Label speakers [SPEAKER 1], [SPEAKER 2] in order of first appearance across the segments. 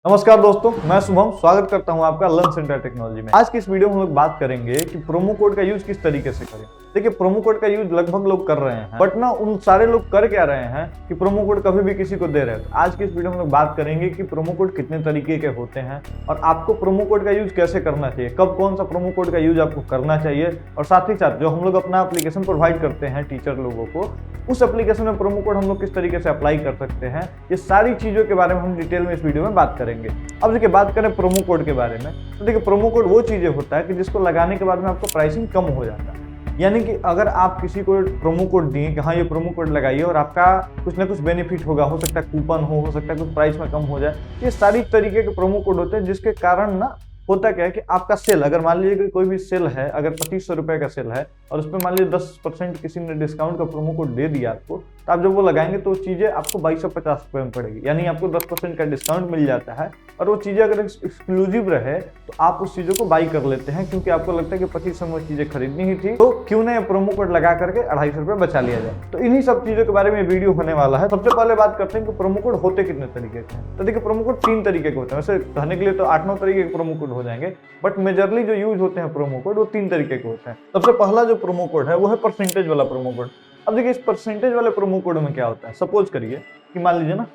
[SPEAKER 1] नमस्कार दोस्तों, मैं शुभम स्वागत करता हूं आपका लर्न सेंटर टेक्नोलॉजी में। आज की इस वीडियो में हम लोग बात करेंगे कि प्रोमो कोड का यूज किस तरीके से करें। देखिए, प्रोमो कोड का यूज लगभग लोग कर रहे हैं, बट ना उन सारे लोग कर क्या रहे हैं कि प्रोमो कोड कभी भी किसी को दे रहे हैं। आज की इस वीडियो में हम लोग बात करेंगे कि प्रोमो कोड कितने तरीके के होते हैं और आपको प्रोमो कोड का यूज कैसे करना चाहिए, कब कौन सा प्रोमो कोड का यूज आपको करना चाहिए, और साथ ही साथ जो हम लोग अपना एप्लीकेशन प्रोवाइड करते हैं टीचर लोगों को, उस एप्लीकेशन में प्रोमो कोड हम लोग किस तरीके से अप्लाई कर सकते हैं, ये सारी चीजों के बारे में हम डिटेल में इस वीडियो में बात करेंगे। अब देखिए, बात करें प्रोमो कोड के बारे में, तो देखिए प्रोमो कोड वो चीजें होता है कि जिसको लगाने के बाद में आपको प्राइसिंग कम हो जाता है। यानी कि अगर आप किसी को प्रोमो कोड दिए कि हाँ ये प्रोमो कोड लगाइए और आपका कुछ ना कुछ बेनिफिट होगा, हो सकता है कूपन हो सकता है कुछ प्राइस में कम हो जाए, ये सारी तरीके के प्रोमो कोड होते हैं जिसके कारण ना होता क्या है कि आपका सेल, अगर मान लीजिए कि कोई भी सेल है, अगर 2500 रुपए का सेल है और उस पर मान लीजिए 10% किसी ने डिस्काउंट का प्रोमो कोड दे दिया आपको, तो आप जब वो लगाएंगे तो चीजें आपको 2250 रुपए में पड़ेगी। यानी आपको 10% का डिस्काउंट मिल जाता है और वो चीजें अगर एक्सक्लूसिव रहे तो आप उस चीजों को बाई कर लेते हैं, क्योंकि आपको लगता है कि 2500 में वो चीजें खरीदनी ही थी, तो क्यों ना प्रोमो कोड लगा करके 250 रुपए बचा लिया जाए। तो इन्हीं सब चीजों के बारे में वीडियो होने वाला है। सबसे पहले बात करते हैं कि प्रोमो कोड होते कितने तरीके के हैं। तो देखिए, प्रोमो कोड 3 तरीके के होते हैं। वैसे कहने के लिए तो 8-9 तरीके के प्रोमो कोड हो जाएंगे, बट मेजरली जो यूज होते हैं प्रोमो कोड वो 3 तरीके के होते हैं। सबसे पहला जो प्रोमो कोड है वो है परसेंटेज वाला प्रोमो कोड। अब देखिए, इस परसेंटेज वाले प्रोमो कोड में क्या होता है, सपोज करिए कि मान लीजिए ना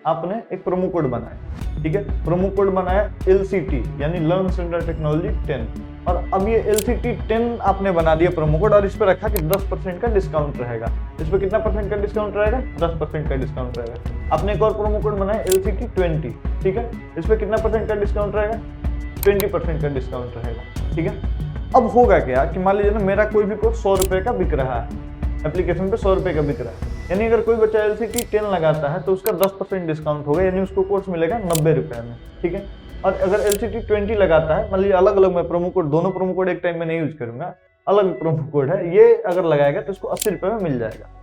[SPEAKER 1] आपने एक प्रोमो कोड बनाया, ठीक है, प्रोमो कोड बनाया LCT यानी लर्न सेंटर टेक्नोलॉजी 10, और अब ये LCT 10 आपने बना दिया प्रोमो कोड और इस पे रखा कि 10% का डिस्काउंट रहेगा। इस पे कितना परसेंट का डिस्काउंट रहेगा? 10% का डिस्काउंट रहेगा। आपने एक और प्रोमो कोड बनाया LCT 20, ठीक है, इस पे कितना परसेंट का डिस्काउंट रहेगा? 20% का डिस्काउंट रहेगा, ठीक है। अब होगा क्या कि मान लीजिए ना मेरा कोई भी कोर्स 100 रुपए का बिक रहा है, एप्लीकेशन पे 100 रुपए का बिक रहा है, यानी अगर कोई बच्चा LCT 10 लगाता है तो उसका 10% डिस्काउंट होगा, यानी उसको कोर्स मिलेगा 90 रुपए में, ठीक है। और अगर LCT 20 लगाता है, मान लीजिए अलग अलग मैं प्रोमो कोड, दोनों प्रोमो कोड एक टाइम में नहीं यूज करूंगा, अलग प्रोमो कोड है, ये अगर लगाएगा तो उसको 80 रुपए में मिल जाएगा।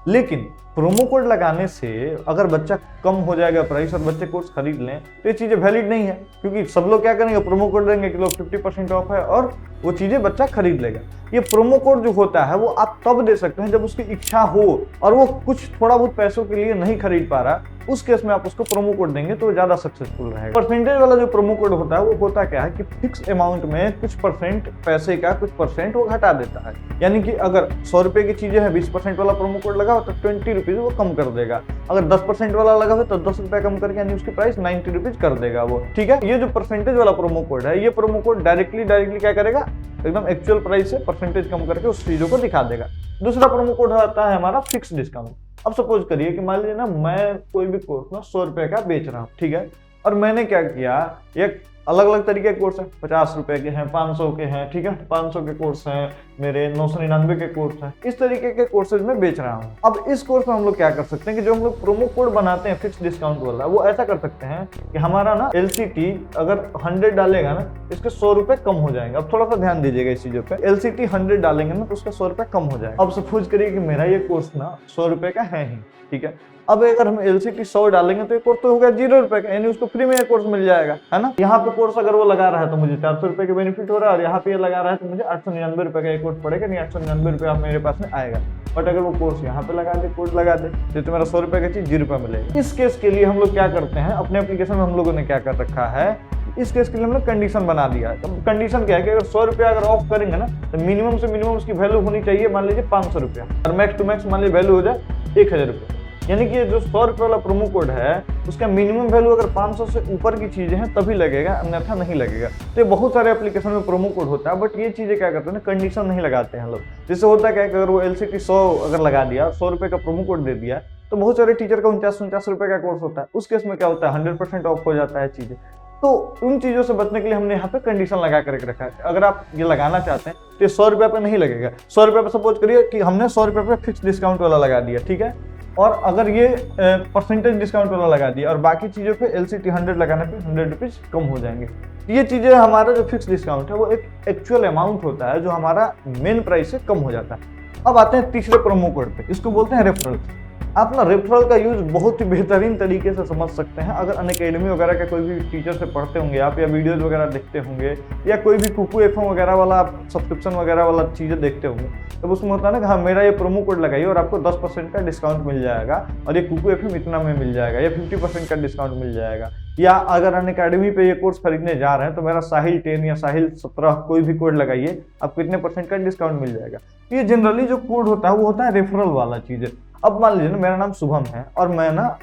[SPEAKER 1] लेकिन प्रोमो कोड लगाने से अगर बच्चा कम हो जाएगा प्राइस और बच्चे कोर्स खरीद लें तो ये चीजें वैलिड नहीं है, क्योंकि सब लोग क्या करेंगे, प्रोमो कोड देंगे कि लोग 50% ऑफ है और वो चीजें बच्चा खरीद लेगा। ये प्रोमो कोड जो होता है वो आप तब दे सकते हैं जब उसकी इच्छा हो और वो कुछ थोड़ा बहुत पैसों के लिए नहीं खरीद पा रहा, उस केस में आप उसको प्रोमो कोड देंगे तो ज्यादा सक्सेसफुल रहेगा। परसेंटेज वाला जो प्रोमो कोड होता है वो होता क्या है कि फिक्स अमाउंट में कुछ परसेंट पैसे का कुछ परसेंट वो घटा देता है। यानी कि अगर 100 रुपए की चीजें हैं, 20% वाला प्रोमो कोड लगा हो तो 20 रुपीज वो कम कर देगा। अगर 10% वाला लगा हो तो 10 रुपए कम करके यानी उसकी प्राइस 90 रुपीज कर देगा वो, ठीक है। ये जो परसेंटेज वाला प्रोमो कोड है, ये प्रोमो कोड डायरेक्टली क्या करेगा, एकदम एक्चुअल प्राइस से परसेंटेज कम करके उस चीजों को दिखा देगा। दूसरा प्रोमो कोड आता है हमारा फिक्स डिस्काउंट। अब सपोज करिए कि मान लीजिए ना मैं कोई भी कोर्स ना 100 रुपए का बेच रहा हूँ, ठीक है, और मैंने क्या किया, एक अलग अलग तरीके के कोर्स हैं, 50 रुपए के हैं, 500 के हैं, ठीक है, 500 के कोर्स हैं मेरे, 999 के कोर्स हैं, इस तरीके के कोर्सेज में बेच रहा हूँ। अब इस कोर्स में हम लोग क्या कर सकते हैं कि जो हम लोग प्रोमो कोड बनाते हैं फिक्स डिस्काउंट वाला, वो ऐसा कर सकते हैं कि हमारा ना LCT अगर 100 डालेगा ना, इसके 100 रुपए कम हो जाएंगे। अब थोड़ा सा ध्यान दीजिएगा इस चीजों पे, LCT 100 डालेंगे ना तो उसका 100 रुपए कम हो जाएगा। अब सपोज करिए कि मेरा ये कोर्स ना 100 रुपए का है ही, ठीक है, अब अगर हम LCT 100 डालेंगे तो ये कोर्स तो होगा 0 रुपए का, यानी उसको फ्री में ये कोर्स मिल जाएगा, है ना। यहाँ पे कोर्स अगर वो लगा रहा है तो मुझे 400 रुपए के बेनिफिट हो रहा है, और यहाँ पे ये लगा रहा है तो मुझे 899 रुपए का एक कोर्स पड़ेगा, नहीं 899 रुपए आप मेरे पास में आएगा। बट अगर वो कोर्स यहाँ पे लगा दे, कोड लगा दे, तो मेरा 100 रुपए का चीज 0 रुपए मिलेगा। इस केस के लिए हम लोग क्या करते हैं, अपने एप्लीकेशन में हम लोगों ने क्या कर रखा है, इस केस के लिए हमने कंडीशन बना दिया है। कंडीशन क्या है कि अगर 100 रुपया अगर ऑफ करेंगे ना तो मिनिमम से मिनिमम उसकी वैल्यू होनी चाहिए मान लीजिए 500 रुपया, और मैक्स टू मैक्स मान लीजिए वैल्यू हो जाए 1000 रुपये। यानी कि जो 100 रुपये वाला प्रोमो कोड है उसका मिनिमम वैल्यू अगर 500 से ऊपर की चीजें हैं तभी लगेगा, अन्यथा नहीं लगेगा। तो ये बहुत सारे एप्लीकेशन में प्रोमो कोड होता है, बट ये चीजें क्या करते हैं ना, कंडीशन नहीं लगाते हैं लोग। जिससे होता क्या है कि अगर वो LCT 100 अगर लगा दिया, 100 रुपये का प्रोमो कोड दे दिया, तो बहुत सारे टीचर का 49 रुपये का कोर्स होता है, उस केस में क्या होता है 100% ऑफ हो जाता है चीजें। तो उन चीजों से बचने के लिए हमने यहाँ पे कंडीशन लगा करके रखा है। अगर आप ये लगाना चाहते हैं तो ये 100 रुपये पे नहीं लगेगा। 100 रुपये पे सपोज करिए कि हमने 100 रुपये पे फिक्स डिस्काउंट वाला लगा दिया, ठीक है, और अगर ये परसेंटेज डिस्काउंट वाला लगा दिया और बाकी चीज़ों पे LCT 100 लगाने पे 100 रुपीज़ कम हो जाएंगे। ये चीज़ें हमारा जो फिक्स डिस्काउंट है वो एक एक्चुअल अमाउंट होता है जो हमारा मेन प्राइस से कम हो जाता है। अब आते हैं तीसरे प्रोमो कोड पे, इसको बोलते हैं रेफरल। आप ना रेफरल का यूज बहुत ही बेहतरीन तरीके से समझ सकते हैं अगर अनअकैडमी वगैरह के कोई भी टीचर से पढ़ते होंगे आप, या वीडियोज वगैरह देखते होंगे, या कोई भी कुकू FM वगैरह वाला आप सब्सक्रिप्शन वगैरह वाला चीज़ें देखते होंगे, तब उसमें होता है ना कि हाँ मेरा ये प्रोमो कोड लगाइए और आपको 10% का डिस्काउंट मिल जाएगा, और ये कुकू FM इतना में मिल जाएगा, या 50% का डिस्काउंट मिल जाएगा। या अगर अनअकैडमी पे ये कोर्स खरीदने जा रहे हैं तो मेरा साहिल 10 या साहिल 17 कोई भी कोड लगाइए, आपको इतने % का डिस्काउंट मिल जाएगा। ये जनरली जो कोड होता है वो होता है रेफरल वाला चीज है। अब मान लीजिए ना मेरा नाम शुभम है और मैं ना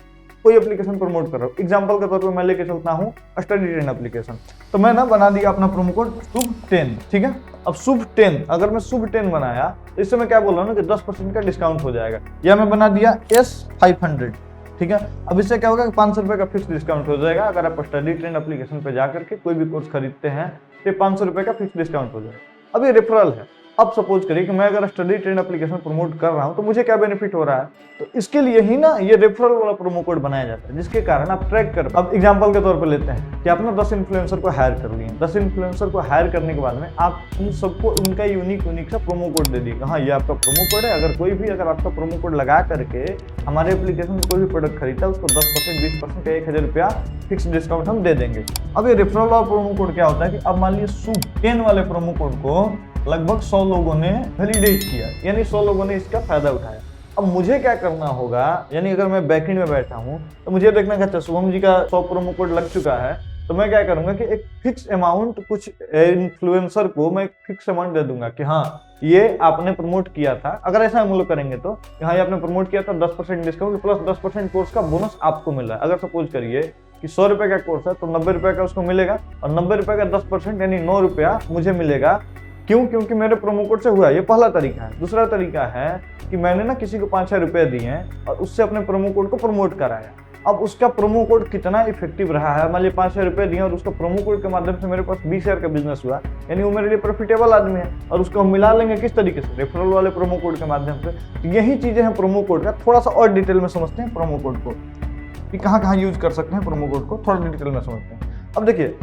[SPEAKER 1] कोई एप्लीकेशन प्रमोट कर रहा हूँ, एग्जाम्पल के तौर पर मैं लेके चलता हूँ स्टडी 10 एप्लीकेशन, तो मैं ना बना दिया अपना प्रोमो कोड शुभ 10, ठीक है। अब शुभ 10, अगर मैं शुभ 10 बनाया तो इससे मैं क्या बोल रहा हूँ ना कि 10% का डिस्काउंट हो जाएगा, या मैं बना दिया S500, ठीक है। अब इससे क्या होगा कि 500 रुपये का फिक्स डिस्काउंट हो जाएगा। अगर आप स्टडी 10 एप्लीकेशन पे जाकर के कोई भी कोर्स खरीदते हैं तो 500 रुपये का फिक्स डिस्काउंट हो जाएगा। अब ये रेफरल है। अब सपोज करिए कि मैं अगर स्टडी 10 एप्लीकेशन प्रमोट कर रहा हूं तो मुझे क्या बेनिफिट हो रहा है, तो इसके लिए ही ना ये रेफरल वाला प्रोमो कोड बनाया जाता है, जिसके कारण आप ट्रैक कर। अब एग्जांपल के तौर पर लेते हैं कि आपने 10 इन्फ्लुएंसर को हायर कर लिए। 10 इन्फ्लुएंसर को हायर करने के बाद में आप उन सबको उनका यूनिक सा प्रोमो कोड दे दिए, हाँ ये आपका प्रोमो कोड है, अगर आपका प्रोमो कोड लगा करके हमारे एप्लीकेशन में कोई भी प्रोडक्ट खरीदता है उसको 10%, 20% या 1000 रुपया फिक्स डिस्काउंट हम दे देंगे। अब ये रेफरल वाला प्रोमो कोड क्या होता है कि अब मान लीजिए शुभ 10 वाले प्रोमो कोड को लगभग 100 लोगों ने वैलिडेट किया, यानी 100 लोगों ने इसका फायदा उठाया। अब मुझे क्या करना होगा, यानी अगर मैं बैकएंड में बैठा हूं तो मुझे देखना कि अच्छा शुभम जी का 100 प्रोमो कोड लग चुका है, तो मैं क्या करूंगा कि एक फिक्स अमाउंट कुछ इन्फ्लुएंसर को मैं फिक्स अमाउंट दे दूंगा कि हाँ ये आपने प्रमोट किया था। अगर ऐसा हम लोग करेंगे तो हाँ ये आपने प्रमोट किया था, 10% डिस्काउंट प्लस 10% कोर्स का बोनस आपको मिल रहा है। अगर सपोज करिए कि 100 रुपए का कोर्स है तो 90 रुपए का उसको मिलेगा, और 90 रुपए का 10% यानी 9 रुपया मुझे मिलेगा। क्यों? क्योंकि मेरे प्रोमो कोड से हुआ। ये पहला तरीका है। दूसरा तरीका है कि मैंने ना किसी को 5-6 रुपए दिए हैं और उससे अपने प्रोमो कोड को प्रमोट कराया। अब उसका प्रोमो कोड कितना इफेक्टिव रहा है, मान लीजिए 5-6 रुपए दिए और उसका प्रोमो कोड के माध्यम से मेरे पास 20,000 का बिजनेस हुआ, यानी वो मेरे लिए प्रॉफिटेबल आदमी है। और उसको हम मिला लेंगे किस तरीके से, रेफरल वाले प्रोमो कोड के माध्यम से। यही चीजें हैं प्रोमो कोड का। थोड़ा सा और डिटेल में समझते हैं प्रोमो कोड को कि कहाँ यूज कर सकते हैं प्रोमो कोड को, थोड़ा डिटेल में समझते हैं। अब देखिए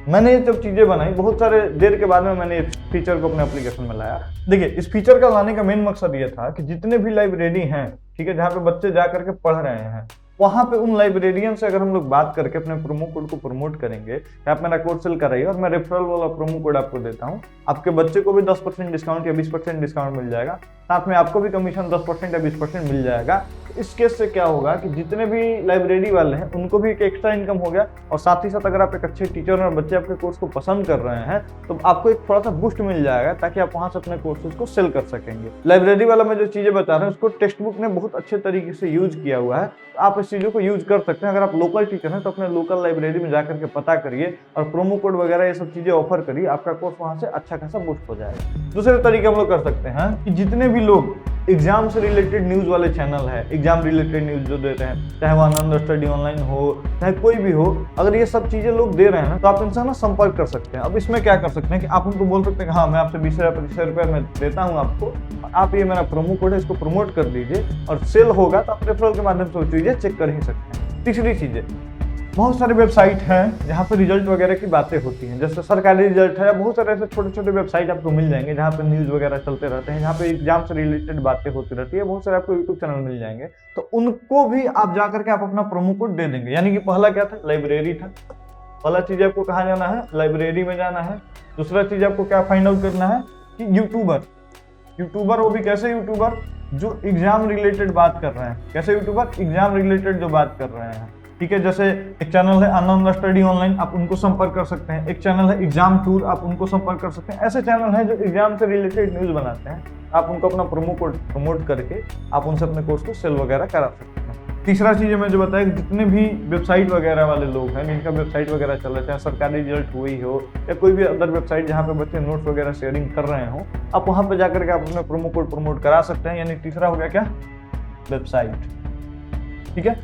[SPEAKER 1] मैंने ये जब चीजें बनाई, बहुत सारे देर के बाद में मैंने इस फीचर को अपने एप्लीकेशन में लाया। देखिए इस फीचर का लाने का मेन मकसद ये था कि जितने भी लाइब्रेरी हैं, ठीक है, जहाँ पे बच्चे जा करके पढ़ रहे हैं, वहां पे उन लाइब्रेरियन से अगर हम लोग बात करके अपने प्रोमो कोड को प्रमोट करेंगे कि आप मेरा कोड सेल कर रही है और मैं रेफरल वाला प्रोमो कोड आपको देता हूं, आपके बच्चे को भी 10% डिस्काउंट या 20% डिस्काउंट मिल जाएगा, साथ में आपको भी कमीशन 10% या 20% मिल जाएगा। इस केस से क्या होगा कि जितने भी लाइब्रेरी वाले हैं उनको भी एक एक्स्ट्रा इनकम हो गया, और साथ ही साथ अगर आप एक अच्छे टीचर और बच्चे आपके कोर्स को पसंद कर रहे हैं तो आपको एक थोड़ा सा बूस्ट मिल जाएगा ताकि आप वहां से अपने कोर्सेज को सेल कर सकेंगे। लाइब्रेरी वाला मैं जो चीजें बता रहा हूँ उसको टेक्स्ट बुक ने बहुत अच्छे तरीके से यूज किया हुआ है, आप इस चीजों को यूज कर सकते हैं। अगर आप लोकल टीचर हैं तो अपने लोकल लाइब्रेरी में जाकर के पता करिए और प्रोमो कोड वगैरह ये सब चीजें ऑफर करिए, आपका कोर्स वहां से अच्छा खासा बूस्ट हो जाएगा। दूसरे तरीके हम लोग कर सकते हैं कि जितने भी लोग एग्जाम से रिलेटेड न्यूज वाले चैनल है, एग्जाम रिलेटेड न्यूज जो देते हैं, चाहे वो आनंद स्टडी ऑनलाइन हो चाहे कोई भी हो, अगर ये सब चीजें लोग दे रहे हैं तो आप इनसे ना संपर्क कर सकते हैं। अब इसमें क्या कर सकते हैं कि आप उनको बोल सकते हैं कि हाँ मैं आपसे 20,000-25,000 रुपये मैं देता हूँ आपको, आप ये मेरा प्रोमो कोड है इसको प्रमोट कर दीजिए, और सेल होगा तो आप रेफरल के माध्यम से वो चीजें चेक कर ही सकते हैं। तीसरी चीज है, बहुत सारे वेबसाइट हैं जहाँ पे रिजल्ट वगैरह की बातें होती हैं, जैसे सरकारी रिजल्ट है, या बहुत सारे ऐसे छोटे छोटे वेबसाइट आपको मिल जाएंगे जहाँ पे न्यूज़ वगैरह चलते रहते हैं, जहाँ पे एग्जाम से रिलेटेड बातें होती रहती है। बहुत सारे आपको यूट्यूब चैनल मिल जाएंगे, तो उनको भी आप जा करके आप अपना प्रोमो कोड दे देंगे। यानी कि पहला क्या था, लाइब्रेरी था। पहला चीज आपको कहाँ जाना है, लाइब्रेरी में जाना है। दूसरा चीज आपको क्या फाइंड आउट करना है कि यूट्यूबर वो भी कैसे यूट्यूबर जो एग्जाम रिलेटेड बात कर रहे हैं। कैसे यूट्यूबर, एग्जाम रिलेटेड जो बात कर रहे हैं, ठीक है। जैसे एक चैनल है आनंद स्टडी ऑनलाइन, आप उनको संपर्क कर सकते हैं। एक चैनल है एग्जाम टूर, आप उनको संपर्क कर सकते हैं। ऐसे चैनल हैं जो एग्जाम से रिलेटेड न्यूज बनाते हैं, आप उनको अपना प्रोमो कोड प्रमोट करके आप उनसे अपने कोर्स को सेल वगैरह करा सकते हैं। तीसरा चीज मैं जो बताया कि जितने भी वेबसाइट वगैरह वाले लोग हैं जिनका वेबसाइट वगैरह चल रहा है, चाहे सरकारी रिजल्ट हुई हो या कोई भी अदर वेबसाइट जहाँ पे बच्चे नोट्स वगैरह शेयरिंग कर रहे हो, आप वहाँ पे जाकर के आप अपना प्रोमो कोड प्रमोट करा सकते हैं। यानी तीसरा हो गया क्या, वेबसाइट, ठीक है।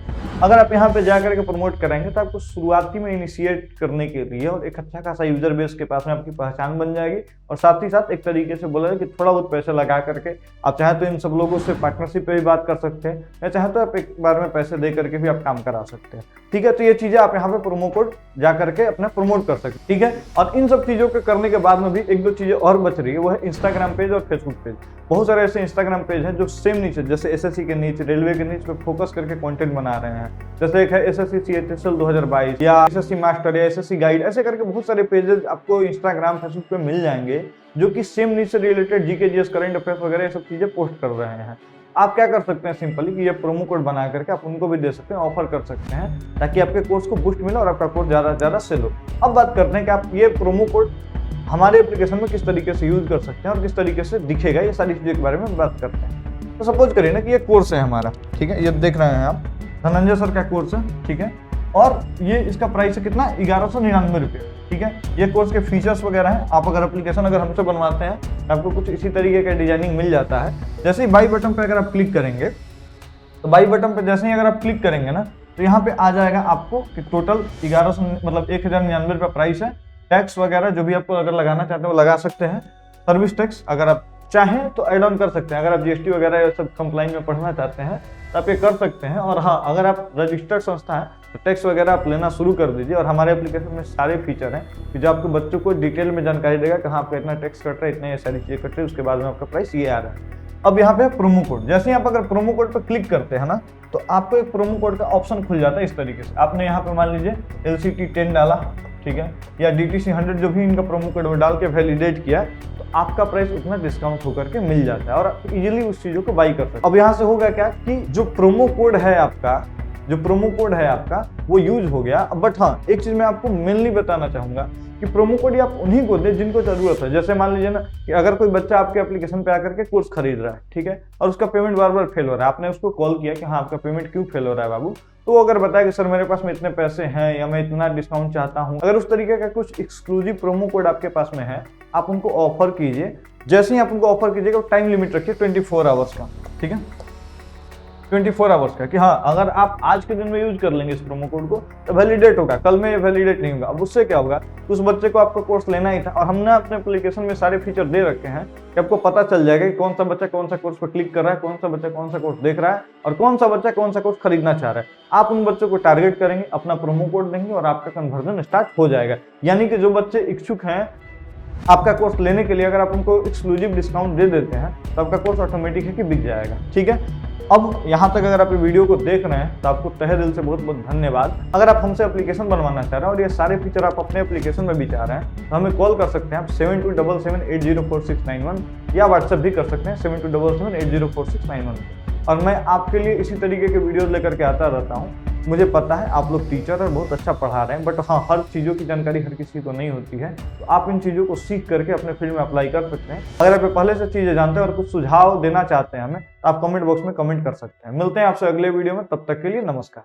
[SPEAKER 1] अगर आप यहाँ पे जाकर के प्रमोट करेंगे तो आपको शुरुआती में इनिशिएट करने के लिए और एक अच्छा खासा यूजर बेस के पास में आपकी पहचान बन जाएगी, और साथ ही साथ एक तरीके से बोला जाए कि थोड़ा बहुत पैसे लगा करके आप चाहे तो इन सब लोगों से पार्टनरशिप पे भी बात कर सकते हैं, या चाहे तो आप एक बार में पैसे दे करके भी आप काम करा सकते हैं, ठीक है। तो ये चीजें आप यहाँ पे प्रोमो कोड जा करके अपना प्रमोट कर सकते हैं, ठीक है। और इन सब चीजों के करने के बाद में भी एक दो चीजें और बच रही है, वो है इंस्टाग्राम पेज और फेसबुक पेज। बहुत सारे ऐसे इंस्टाग्राम पेज हैं जो सेम नीचे, जैसे एसएससी के नीचे, रेलवे के नीचे पे फोकस करके कंटेंट बना रहे हैं। जैसे एक है एसएससी सीएचएसएल 2022 या एसएससी मास्टर या एसएससी गाइड, ऐसे करके बहुत सारे पेजेस आपको इंस्टाग्राम फेसबुक पे मिल जाएंगे जो कि सेम नीच से related GK GS current affairs वगैरह ये सब चीजें पोस्ट कर रहे हैं। आप क्या कर सकते हैं सिंपली कि ये प्रोमो कोड बना करके आप उनको भी दे सकते हैं, ऑफर कर सकते हैं, ताकि आपके कोर्स को बूस्ट मिले और आपका कोर्स ज़्यादा से ज़्यादा सेल हो। अब बात करते हैं कि आप ये प्रोमो कोड हमारे एप्लीकेशन में किस तरीके से यूज कर सकते हैं और किस तरीके से दिखेगा, ये सारी चीज़ों के बारे में बात करते हैं। तो सपोज करिए ना कि ये कोर्स है हमारा, ठीक है, ये देख रहे हैं आप, धनंजय सर का कोर्स है, ठीक है, और ये इसका प्राइस है कितना, 1199 रुपये, ठीक है। ये कोर्स के फीचर्स वगैरह हैं। आप अगर एप्लीकेशन अगर हमसे बनवाते हैं तो आपको कुछ इसी तरीके का डिजाइनिंग मिल जाता है। जैसे ही बाई बटन पे अगर आप क्लिक करेंगे, तो बाई बटन पे जैसे ही अगर आप क्लिक करेंगे ना, तो यहाँ पे आ जाएगा आपको कि टोटल 1100 मतलब 1099 रुपये प्राइस है। टैक्स वगैरह जो भी आपको अगर लगाना चाहते हैं वो लगा सकते हैं। सर्विस टैक्स अगर आप चाहें तो ऐड ऑन कर सकते हैं। अगर आप जीएसटी वगैरह ये सब कंप्लाइन में पढ़ना चाहते हैं तो आप ये कर सकते हैं। और हाँ, अगर आप रजिस्टर्ड संस्था है तो टैक्स वगैरह आप लेना शुरू कर दीजिए। और हमारे एप्लीकेशन में सारे फीचर हैं कि जो आपके बच्चों को डिटेल में जानकारी देगा कि हाँ आपका इतना टैक्स कट रहा है, इतने ये सारी चीज़ें कट रही है, उसके बाद में आपका प्राइस ये आ रहा है। अब यहाँ पे प्रोमो कोड, जैसे ही आप अगर प्रोमो कोड पर क्लिक करते हैं ना, तो आपको एक प्रोमो कोड का ऑप्शन खुल जाता है इस तरीके से। आपने यहाँ पे मान लीजिए LCT 10 डाला, ठीक है, या DTC 100 जो भी इनका प्रोमो कोड वो डाल के वैलिडेट किया, तो आपका प्राइस उतना डिस्काउंट होकर के मिल जाता है और आप इजीली उस चीज़ों को बाई कर सकते हैं। अब यहाँ से होगा क्या कि जो प्रोमो कोड है आपका वो यूज हो गया। बट हाँ, एक चीज़ मैं आपको मेनली बताना चाहूँगा कि प्रोमो कोड ये आप उन्हीं को दें जिनको जरूरत है। जैसे मान लीजिए ना कि अगर कोई बच्चा आपके एप्लीकेशन पे आकर के कोर्स खरीद रहा है, ठीक है, और उसका पेमेंट बार बार फेल हो रहा है, आपने उसको कॉल किया कि हाँ आपका पेमेंट क्यों फेल हो रहा है बाबू, तो वो अगर बताया कि सर मेरे पास में इतने पैसे हैं या मैं इतना डिस्काउंट चाहता हूँ, अगर उस तरीके का कुछ एक्सक्लूसिव प्रोमो कोड आपके पास में है, आप उनको ऑफर कीजिए। जैसे ही आप उनको ऑफर कीजिएगा, टाइम लिमिट रखिए 24 आवर्स का, ठीक है, 24 आवर्स का, कि हाँ अगर आप आज के दिन में यूज कर लेंगे इस प्रोमो कोड को तो वैलिडेट होगा, कल में ये वैलिडेट नहीं होगा। अब उससे क्या होगा, उस बच्चे को आपका कोर्स लेना ही था और हमने अपने एप्लीकेशन में सारे फीचर दे रखे हैं कि आपको पता चल जाएगा कि कौन सा बच्चा कौन सा कोर्स पर क्लिक कर रहा है, कौन सा बच्चा कौन सा कोर्स देख रहा है और कौन सा बच्चा कौन सा कोर्स खरीदना चाह रहा है। आप उन बच्चों को टारगेट करेंगे, अपना प्रोमो कोड देंगे और आपका कन्वर्जन स्टार्ट हो जाएगा। यानी कि जो बच्चे इच्छुक हैं आपका कोर्स लेने के लिए, अगर आप उनको एक्सक्लूसिव डिस्काउंट दे देते हैं तो आपका कोर्स ऑटोमेटिक है कि बिक जाएगा, ठीक है। अब यहाँ तक अगर आप ये वीडियो को देख रहे हैं तो आपको तहे दिल से बहुत बहुत धन्यवाद। अगर आप हमसे एप्लीकेशन बनवाना चाह रहे हैं और ये सारे फीचर आप अपने एप्लीकेशन में भी चाह रहे हैं तो हमें कॉल कर सकते हैं आप 7277804691 या व्हाट्सएप भी कर सकते हैं 7277804691। और मैं आपके लिए इसी तरीके के वीडियोज लेकर के आता रहता हूँ। मुझे पता है आप लोग टीचर और बहुत अच्छा पढ़ा रहे हैं, बट हाँ हर चीज़ों की जानकारी हर किसी को नहीं होती है, तो आप इन चीज़ों को सीख करके अपने फील्ड में अप्लाई कर सकते हैं। अगर आप पहले से चीज़ें जानते हैं और कुछ सुझाव देना चाहते हैं हमें, तो आप कमेंट बॉक्स में कमेंट कर सकते हैं। मिलते हैं आपसे अगले वीडियो में, तब तक के लिए नमस्कार।